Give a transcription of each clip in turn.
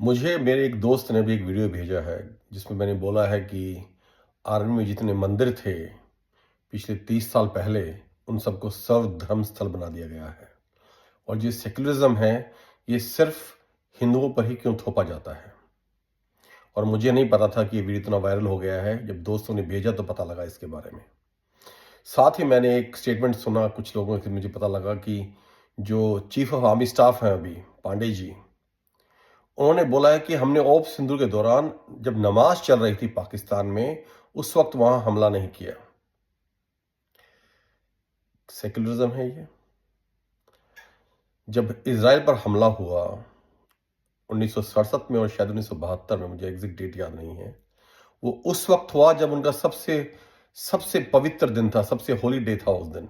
मुझे मेरे एक दोस्त ने भी एक वीडियो भेजा है जिसमें मैंने बोला है कि आर्मी में जितने मंदिर थे पिछले 30 साल पहले उन सबको सर्व धर्म स्थल बना दिया गया है। और ये सेक्युलरिज्म है, ये सिर्फ हिंदुओं पर ही क्यों थोपा जाता है। और मुझे नहीं पता था कि ये वीडियो इतना वायरल हो गया है। जब दोस्तों ने भेजा तो पता लगा इसके बारे में। साथ ही मैंने एक स्टेटमेंट सुना कुछ लोगों से, मुझे पता लगा कि जो चीफ ऑफ आर्मी स्टाफ हैं अभी, पांडे जी, उन्होंने बोला है कि हमने ऑपरेशन सिंदूर के दौरान जब नमाज चल रही थी पाकिस्तान में, उस वक्त वहां हमला नहीं किया। सेक्युलरिज्म है ये। जब इजराइल पर हमला हुआ 1967 में और शायद 1972 में, मुझे एग्जैक्ट डेट याद नहीं है, वो उस वक्त हुआ जब उनका सबसे सबसे पवित्र दिन था, सबसे होली डे था उस दिन,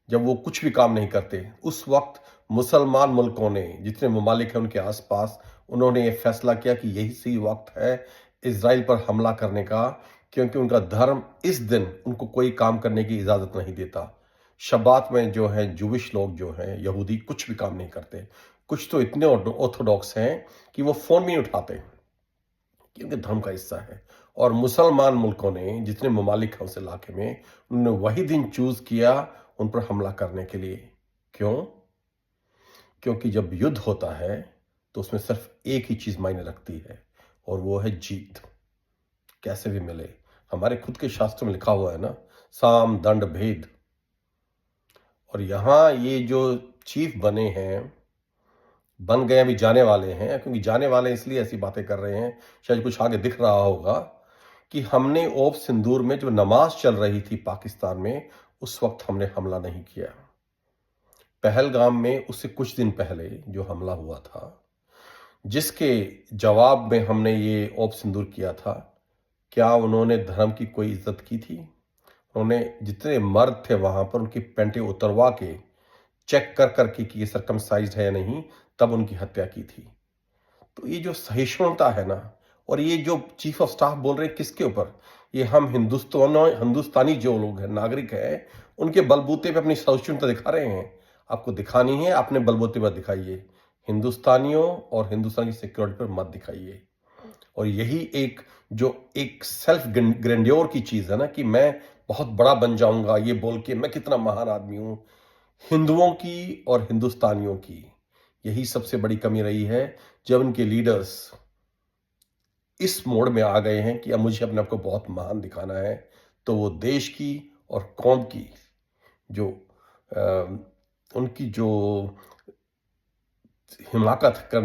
जब वो कुछ भी काम नहीं करते। उस वक्त मुसलमान मुल्कों ने, जितने ममालिक हैं उनके आसपास, उन्होंने ये फैसला किया कि यही सही वक्त है इजराइल पर हमला करने का, क्योंकि उनका धर्म इस दिन उनको कोई काम करने की इजाजत नहीं देता। शब्बात में जो है जूविश लोग जो हैं, यहूदी, कुछ भी काम नहीं करते। कुछ तो इतने ऑर्थोडॉक्स हैं कि वो फोन भी नहीं उठाते, क्योंकि धर्म का हिस्सा है। और मुसलमान मुल्कों ने, जितने ममालिक हैं उस इलाके में, उन्होंने वही दिन चूज किया उन पर हमला करने के लिए। क्यों? क्योंकि जब युद्ध होता है तो उसमें सिर्फ एक ही चीज मायने रखती है, और वो है जीत, कैसे भी मिले। हमारे खुद के शास्त्रों में लिखा हुआ है ना, साम दंड भेद। और यहां ये जो चीफ बने हैं, बन गए, अभी जाने वाले हैं, क्योंकि जाने वाले इसलिए ऐसी बातें कर रहे हैं, शायद कुछ आगे दिख रहा होगा, कि हमने ओप सिंदूर में जो नमाज चल रही थी पाकिस्तान में, उस वक्त हमने हमला नहीं किया। पहलगाम में उससे कुछ दिन पहले जो हमला हुआ था, जिसके जवाब में हमने ये ओप सिंदूर किया था, क्या उन्होंने धर्म की कोई इज्जत की थी? उन्होंने जितने मर्द थे वहां पर, उनकी पैंटें उतरवा के चेक कर करके कि ये सरकमसाइज्ड है या नहीं, तब उनकी हत्या की थी। तो ये जो सहिष्णुता है ना, और ये जो चीफ ऑफ स्टाफ बोल रहे हैं, किसके ऊपर? ये हम हिंदुस्तानी जो लोग हैं, नागरिक हैं, उनके बलबूते पे अपनी सहिष्णुता दिखा रहे हैं। आपको दिखानी है, अपने बलबूते पर दिखाइए। हिंदुस्तानियों और हिंदुस्तान की सिक्योरिटी पर मत दिखाइए। और यही एक जो एक सेल्फ ग्रेंड्योर की चीज है ना, कि मैं बहुत बड़ा बन जाऊंगा ये बोल के, मैं कितना महान आदमी हूं। हिंदुओं की और हिंदुस्तानियों की यही सबसे बड़ी कमी रही है, जब उनके लीडर्स इस मोड़ में आ गए हैं कि अब मुझे अपने आप को बहुत महान दिखाना है, तो वो देश की और कौम की जो उनकी जो हिमाकत कर